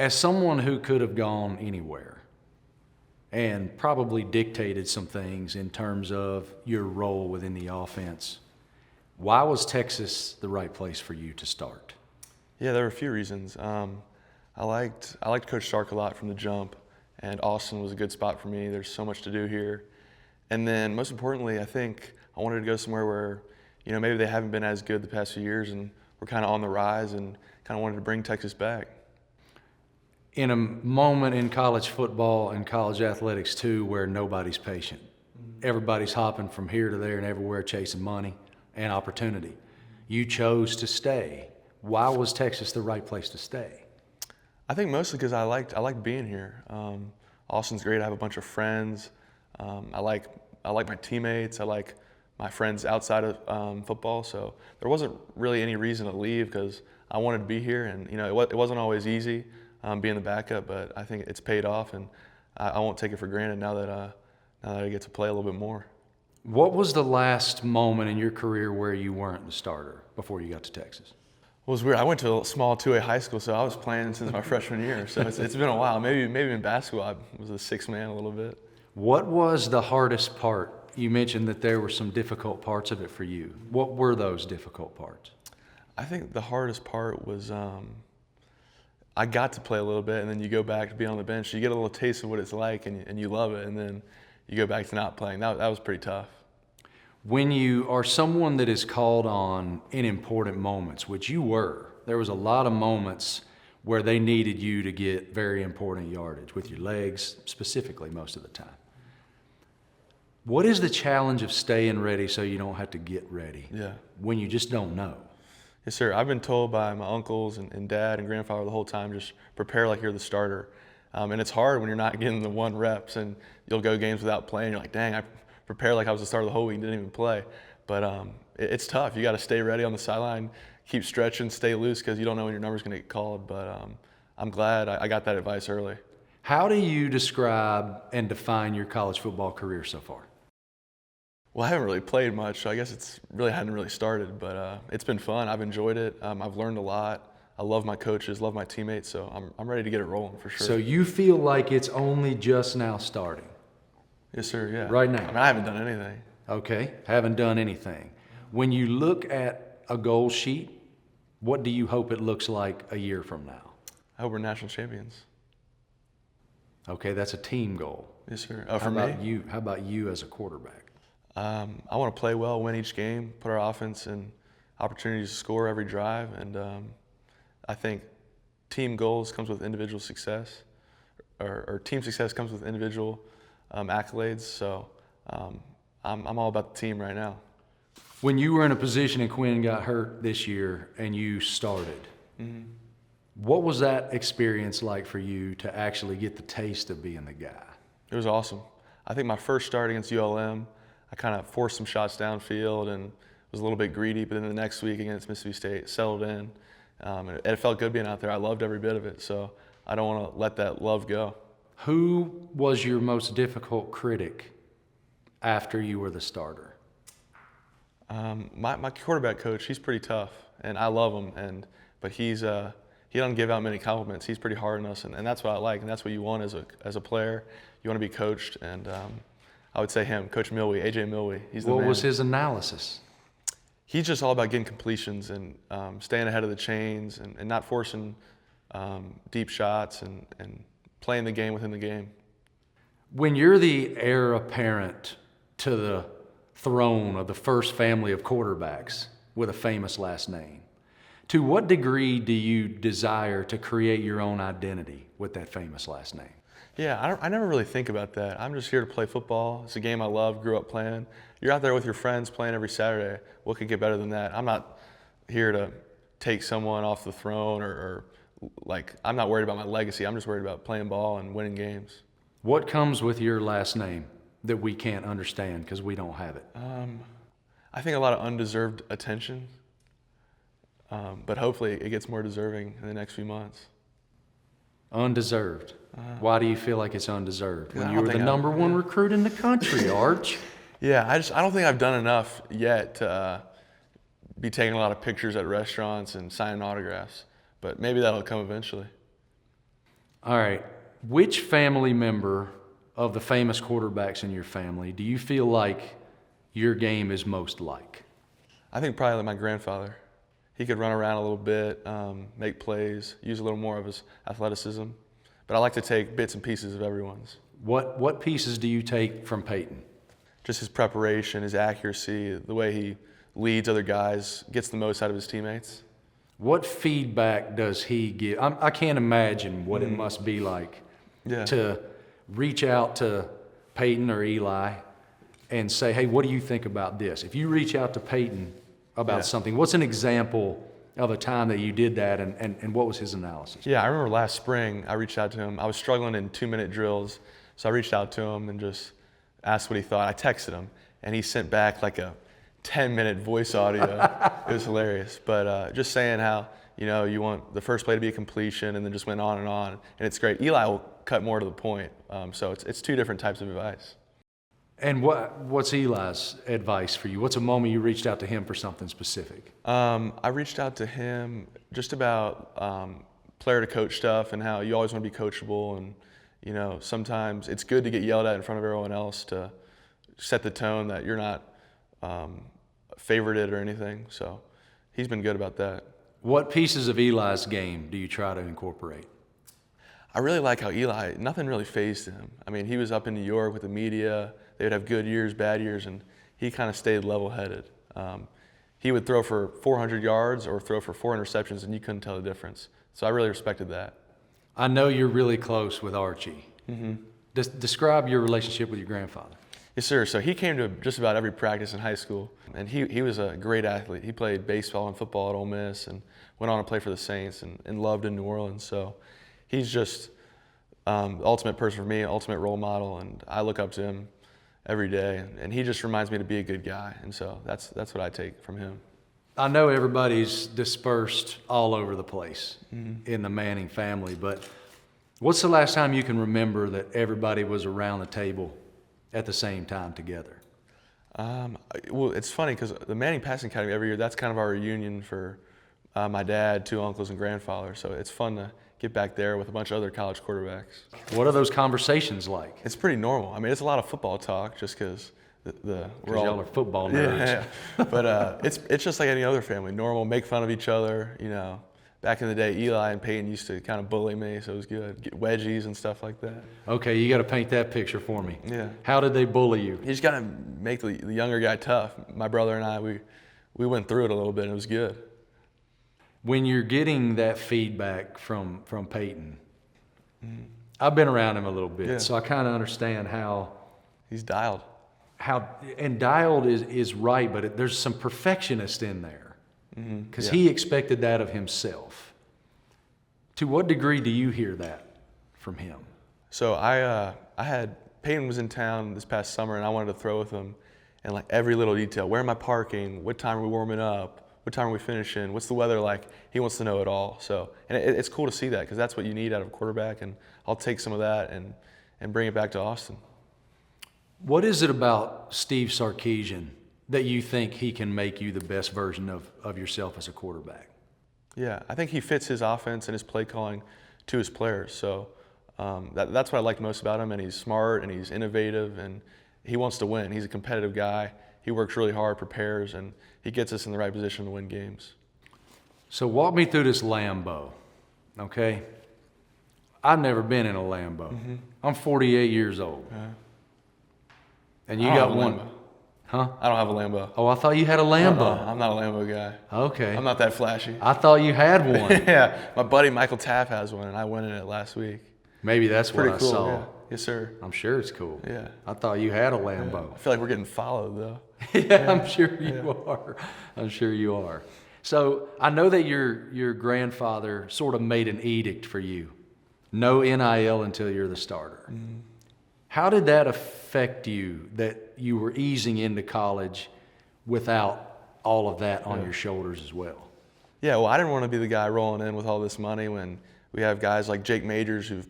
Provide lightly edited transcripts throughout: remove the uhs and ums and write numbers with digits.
As someone who could have gone anywhere and probably dictated some things in terms of your role within the offense, why was Texas the right place for you to start? Yeah, there were a few reasons. I liked Coach Stark a lot from the jump, and Austin was a good spot for me. There's so much to do here. And then most importantly, I think I wanted to go somewhere where, maybe they haven't been as good the past few years and we're kind of on the rise, and kind of wanted to bring Texas back. In a moment in college football and college athletics too, where nobody's patient. Everybody's hopping from here to there and everywhere chasing money and opportunity. You chose to stay. Why was Texas the right place to stay? I think mostly because I liked being here. Austin's great. I have a bunch of friends. I like my teammates. I like my friends outside of football. So there wasn't really any reason to leave because I wanted to be here. And it wasn't always easy being the backup, but I think it's paid off, and I won't take it for granted now that I get to play a little bit more. What was the last moment in your career where you weren't the starter before you got to Texas? Well, it was weird. I went to a small 2A high school, so I was playing since my freshman year. So it's been a while. Maybe in basketball I was a sixth man a little bit. What was the hardest part? You mentioned that there were some difficult parts of it for you. What were those difficult parts? I think the hardest part was I got to play a little bit, and then you go back to be on the bench. You get a little taste of what it's like, and you love it, and then you go back to not playing. That was pretty tough. When you are someone that is called on in important moments, which you were, there was a lot of moments where they needed you to get very important yardage with your legs, specifically most of the time. What is the challenge of staying ready so you don't have to get ready when you just don't know? Yes, sir. I've been told by my uncles and dad and grandfather the whole time, just prepare like you're the starter. And it's hard when you're not getting the 1 reps, and you'll go games without playing. You're like, dang, I prepared like I was the starter the whole week and didn't even play. But it's tough. You got to stay ready on the sideline, keep stretching, stay loose, because you don't know when your number's going to get called. But I'm glad I got that advice early. How do you describe and define your college football career so far? Well, I haven't really played much, so I guess hadn't really started, but it's been fun. I've enjoyed it. I've learned a lot. I love my coaches, love my teammates, so I'm ready to get it rolling for sure. So you feel like it's only just now starting? Yes, sir, yeah. Right now? I mean, I haven't done anything. Okay, haven't done anything. When you look at a goal sheet, what do you hope it looks like a year from now? I hope we're national champions. Okay, that's a team goal. Yes, sir. How For me? How about you as a quarterback? I want to play well, win each game, put our offense in opportunities to score every drive, and I think team goals comes with individual success, or team success comes with individual accolades. So I'm all about the team right now. When you were in a position and Quinn got hurt this year and you started, what was that experience like for you to actually get the taste of being the guy? It was awesome. I think my first start against ULM, I kind of forced some shots downfield and was a little bit greedy, but then the next week against Mississippi State, settled in. And it felt good being out there. I loved every bit of it, so I don't want to let that love go. Who was your most difficult critic after you were the starter? My quarterback coach, he's pretty tough, and I love him. But he doesn't give out many compliments. He's pretty hard on us, and that's what I like, and that's what you want as a player. You want to be coached, and I would say him, Coach Milwee, AJ Milwee. He's the man. What was his analysis? He's just all about getting completions and staying ahead of the chains and not forcing deep shots and playing the game within the game. When you're the heir apparent to the throne of the first family of quarterbacks with a famous last name, to what degree do you desire to create your own identity with that famous last name? Yeah, I never really think about that. I'm just here to play football. It's a game I love, grew up playing. You're out there with your friends playing every Saturday. What could get better than that? I'm not here to take someone off the throne or I'm not worried about my legacy. I'm just worried about playing ball and winning games. What comes with your last name that we can't understand because we don't have it? I think a lot of undeserved attention, but hopefully it gets more deserving in the next few months. Undeserved. Why do you feel like it's undeserved? When you were the number one recruit in the country, Arch. Yeah, I don't think I've done enough yet to be taking a lot of pictures at restaurants and signing autographs, but maybe that'll come eventually. All right. Which family member of the famous quarterbacks in your family do you feel like your game is most like? I think probably my grandfather. He could run around a little bit, make plays, use a little more of his athleticism. But I like to take bits and pieces of everyone's. What pieces do you take from Peyton? Just his preparation, his accuracy, the way he leads other guys, gets the most out of his teammates. What feedback does he give? I can't imagine what it must be like to reach out to Peyton or Eli and say, hey, what do you think about this? If you reach out to Peyton about something, what's an example of a time that you did that, and what was his analysis? Yeah, I remember last spring I reached out to him. I was struggling in 2-minute drills, so I reached out to him and just asked what he thought. I texted him, and he sent back like a 10-minute voice audio. It was hilarious. But just saying how, you want the first play to be a completion, and then just went on, and it's great. Eli will cut more to the point, so it's two different types of advice. And what's Eli's advice for you? What's a moment you reached out to him for something specific? I reached out to him just about player to coach stuff and how you always want to be coachable, and sometimes it's good to get yelled at in front of everyone else to set the tone that you're not favorited or anything. So he's been good about that. What pieces of Eli's game do you try to incorporate? I really like how Eli, nothing really fazed him. I mean, he was up in New York with the media. They would have good years, bad years, and he kind of stayed level-headed. He would throw for 400 yards or throw for 4 interceptions, and you couldn't tell the difference. So I really respected that. I know you're really close with Archie. Describe your relationship with your grandfather. Yes, sir. So he came to just about every practice in high school, and he was a great athlete. He played baseball and football at Ole Miss and went on to play for the Saints and loved in New Orleans. So he's just the ultimate person for me, ultimate role model, and I look up to him every day. And he just reminds me to be a good guy, and so that's what I take from him. I know everybody's dispersed all over the place in the Manning family, but what's the last time you can remember that everybody was around the table at the same time together? Well, it's funny because the Manning Passing Academy every year, that's kind of our reunion for my dad, 2 uncles, and grandfather. So it's fun to get back there with a bunch of other college quarterbacks. What are those conversations like? It's pretty normal. I mean, it's a lot of football talk just because we're all are football nerds. Yeah. But it's just like any other family. Normal, make fun of each other. Back in the day, Eli and Peyton used to kind of bully me, so it was good. Get wedgies and stuff like that. Okay, you got to paint that picture for me. Yeah. How did they bully you? You just got to make the younger guy tough. My brother and I, we went through it a little bit, and it was good. When you're getting that feedback from Peyton, I've been around him a little bit, so I kind of understand how he's dialed. And dialed is right, but there's some perfectionist in there because he expected that of himself. To what degree do you hear that from him? So I had Peyton was in town this past summer, and I wanted to throw with him, and like every little detail: where am I parking? What time are we warming up? What time are we finishing? What's the weather like? He wants to know it all. So, and it's cool to see that because that's what you need out of a quarterback, and I'll take some of that and bring it back to Austin. What is it about Steve Sarkisian that you think he can make you the best version of yourself as a quarterback? Yeah, I think he fits his offense and his play calling to his players. So that's what I like most about him, and he's smart and he's innovative and he wants to win. He's a competitive guy. He works really hard, prepares, and he gets us in the right position to win games. So walk me through this Lambo, okay? I've never been in a Lambo. I'm 48 years old. And you got one. Lambo. Huh? I don't have a Lambo. Oh, I thought you had a Lambo. I'm not a Lambo guy. Okay. I'm not that flashy. I thought you had one. Yeah, my buddy Michael Taff has one, and I went in it last week. Maybe that's what Pretty I cool. saw. Yeah. Yes, sir. I'm sure it's cool. Yeah. I thought you had a Lambo. I feel like we're getting followed though. Yeah, I'm sure you are. I'm sure you are. So I know that your grandfather sort of made an edict for you. No NIL until you're the starter. How did that affect you that you were easing into college without all of that on your shoulders as well? Yeah, well, I didn't want to be the guy rolling in with all this money when we have guys like Jake Majors who've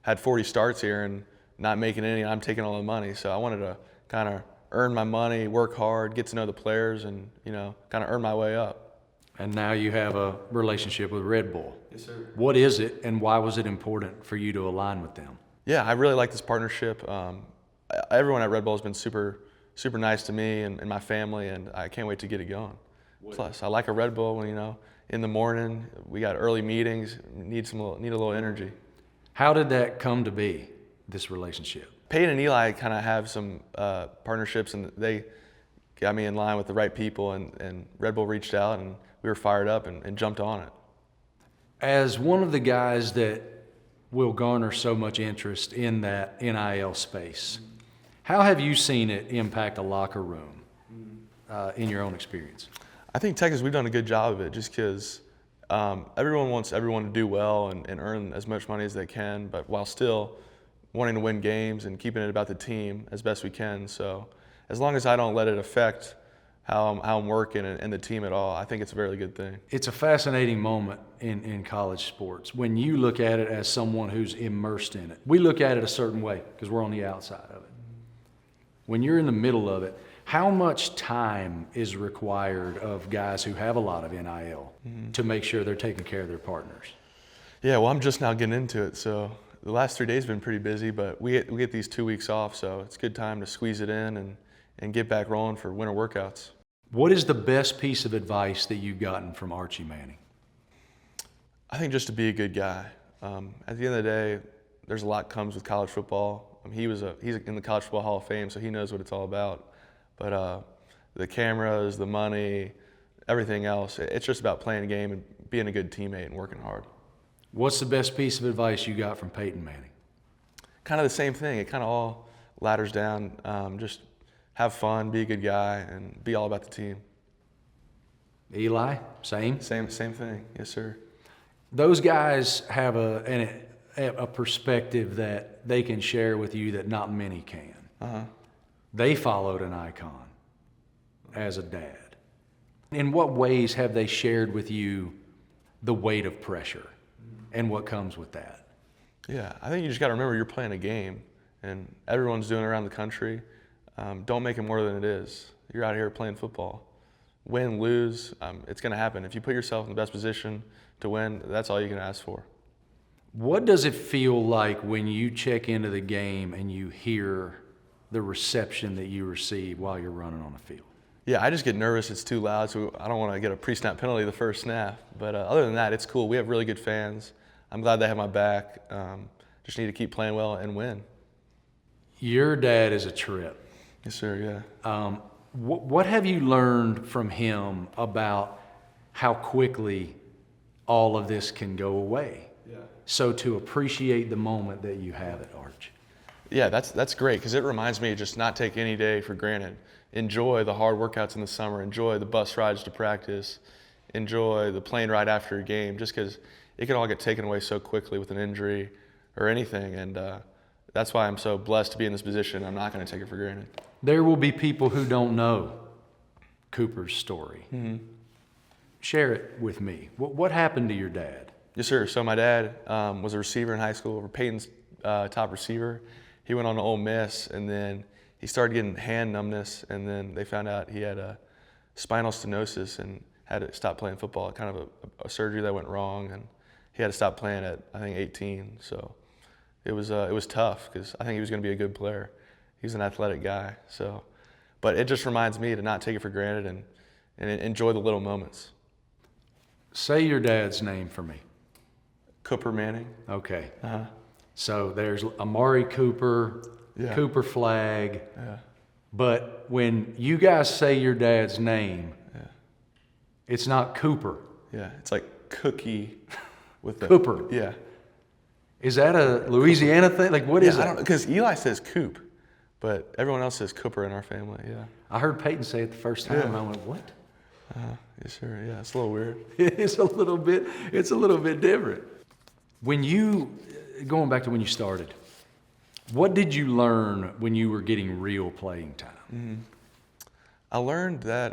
had 40 starts here and not making any, and I'm taking all the money. So I wanted to kind of earn my money, work hard, get to know the players, and kind of earn my way up. And now you have a relationship with Red Bull. Yes, sir. What is it, and why was it important for you to align with them? Yeah, I really like this partnership. Everyone at Red Bull has been super nice to me and my family, and I can't wait to get it going. Plus, I like a Red Bull when, in the morning, we got early meetings, need a little energy. How did that come to be, this relationship? Peyton and Eli kind of have some partnerships, and they got me in line with the right people, and Red Bull reached out, and we were fired up and jumped on it. As one of the guys that will garner so much interest in that NIL space, how have you seen it impact a locker room in your own experience? I think Texas, we've done a good job of it just because everyone wants everyone to do well and earn as much money as they can, but while still wanting to win games and keeping it about the team as best we can. So as long as I don't let it affect how I'm working and the team at all, I think it's a very good thing. It's a fascinating moment in college sports when you look at it as someone who's immersed in it. We look at it a certain way because we're on the outside of it. When you're in the middle of it, how much time is required of guys who have a lot of NIL to make sure they're taking care of their partners? Yeah, well, I'm just now getting into it, so the last 3 days have been pretty busy, but we get these 2 weeks off, so it's a good time to squeeze it in and get back rolling for winter workouts. What is the best piece of advice that you've gotten from Archie Manning? I think just to be a good guy. At the end of the day, there's a lot comes with college football. He's in the College Football Hall of Fame, so he knows what it's all about. But the cameras, the money, everything else, it's just about playing a game and being a good teammate and working hard. What's the best piece of advice you got from Peyton Manning? Kind of the same thing. It kind of all ladders down. Just have fun, be a good guy, and be all about the team. Eli, same? Same thing. Yes, sir. Those guys have a perspective that they can share with you that not many can. They followed an icon as a dad. In what ways have they shared with you the weight of pressure and what comes with that? Yeah, I think you just got to remember you're playing a game, and everyone's doing it around the country. Don't make it more than it is. You're out here playing football. Win, lose, it's going to happen. If you put yourself in the best position to win, that's all you can ask for. What does it feel like when you check into the game and you hear the reception that you receive while you're running on the field? Yeah, I just get nervous. It's too loud, so I don't want to get a pre-snap penalty the first snap. But other than that, it's cool. We have really good fans. I'm glad they have my back. Just need to keep playing well and win. Your dad is a trip. Yes, sir, yeah. What have you learned from him about how quickly all of this can go away? Yeah. So to appreciate the moment that you have at Arch. Yeah, that's great because it reminds me to just not take any day for granted. Enjoy the hard workouts in the summer. Enjoy the bus rides to practice. Enjoy the plane ride after a game, just because it can all get taken away so quickly with an injury or anything. And that's why I'm so blessed to be in this position. I'm not going to take it for granted. There will be people who don't know Cooper's story. Share it with me. What happened to your dad? Yes, sir. So my dad was a receiver in high school, Peyton's top receiver. He went on to Ole Miss, and then he started getting hand numbness, and then they found out he had a spinal stenosis and had to stop playing football. Kind of a surgery that went wrong, and he had to stop playing at, I think, 18. So it was tough because I think he was going to be a good player. He's an athletic guy. So, but it just reminds me to not take it for granted and enjoy the little moments. Say your dad's name for me. Cooper Manning. Okay. So there's Amari Cooper, Yeah. Cooper Flag. Yeah. But when you guys say your dad's name, it's not Cooper. Yeah. It's like cookie with the Cooper. Yeah. Is that a Louisiana thing? Like, what is I that? don't, because Eli says Coop, but everyone else says Cooper in our family. Yeah. I heard Peyton say it the first time. Yeah. I went, what? Yes, sir. Yeah. It's a little weird. It's a little bit different. When you, going back to when you started, what did you learn when you were getting real playing time? I learned that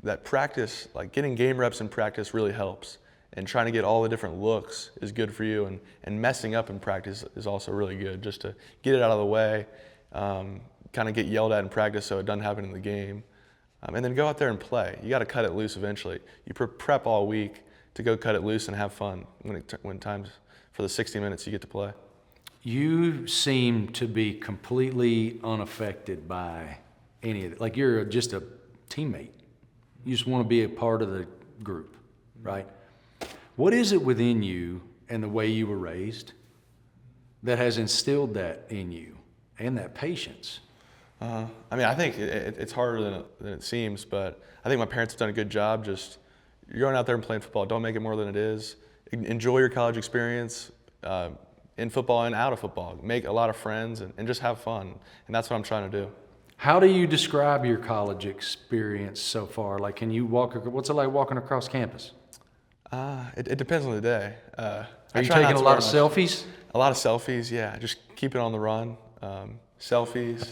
that practice, like getting game reps in practice, really helps, and trying to get all the different looks is good for you, and messing up in practice is also really good, just to get it out of the way, kind of get yelled at in practice so it doesn't happen in the game. and then go out there and play. You got to cut it loose eventually. You prep all week to go cut it loose and have fun when times for the 60 minutes you get to play. You seem to be completely unaffected by any of it. Like you're just a teammate. You just want to be a part of the group, right? What is it within you and the way you were raised that has instilled that in you and that patience? I mean, I think it's harder than it seems, but I think my parents have done a good job. Just you're going out there and playing football. Don't make it more than it is. Enjoy your college experience in football and out of football. Make a lot of friends and just have fun. And that's what I'm trying to do. How do you describe your college experience so far? Like, can you what's it like walking across campus? It depends on the day. Are you taking a lot of selfies? A lot of selfies, yeah. Just keep it on the run. Selfies.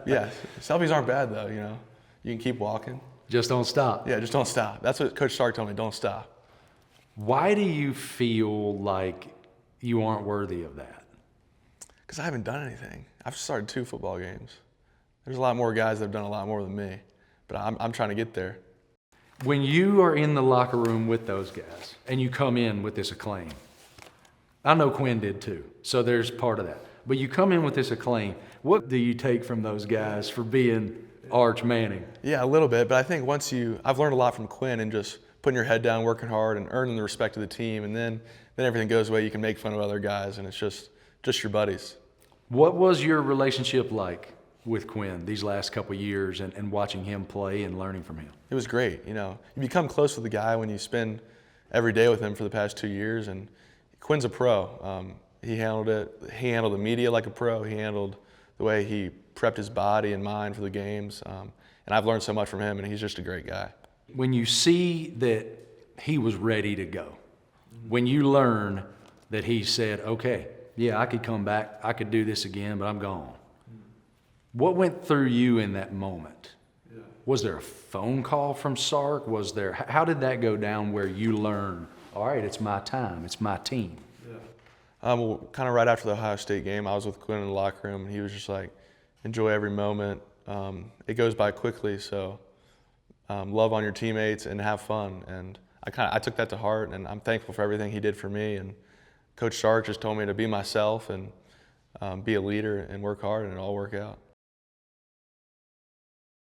Yeah, selfies aren't bad though, you know. You can keep walking. Just don't stop. Yeah, just don't stop. That's what Coach Stark told me, don't stop. Why do you feel like you aren't worthy of that? Because I haven't done anything. I've started 2 football games. There's a lot more guys that have done a lot more than me, but I'm trying to get there. When you are in the locker room with those guys and you come in with this acclaim, I know Quinn did too, so there's part of that. But you come in with this acclaim, what do you take from those guys for being Arch Manning? Yeah, a little bit, but I think I've learned a lot from Quinn and just putting your head down, working hard, and earning the respect of the team, and then everything goes away. You can make fun of other guys, and it's just your buddies. What was your relationship like with Quinn these last couple of years and watching him play and learning from him? It was great. You know, you become close with the guy when you spend every day with him for the past 2 years, and Quinn's a pro. He handled it. He handled the media like a pro. He handled the way he prepped his body and mind for the games. And I've learned so much from him, and he's just a great guy. When you see that he was ready to go, when you learn that he said, okay, yeah, I could come back, I could do this again, but I'm gone. What went through you in that moment? Yeah. Was there a phone call from Sark? How did that go down where you learned, all right, it's my time, it's my team? Well, kind of right after the Ohio State game, I was with Quinn in the locker room, and he was just like, enjoy every moment. It goes by quickly, so love on your teammates and have fun. And I took that to heart, and I'm thankful for everything he did for me. And Coach Stark just told me to be myself and be a leader and work hard, and it'll all work out.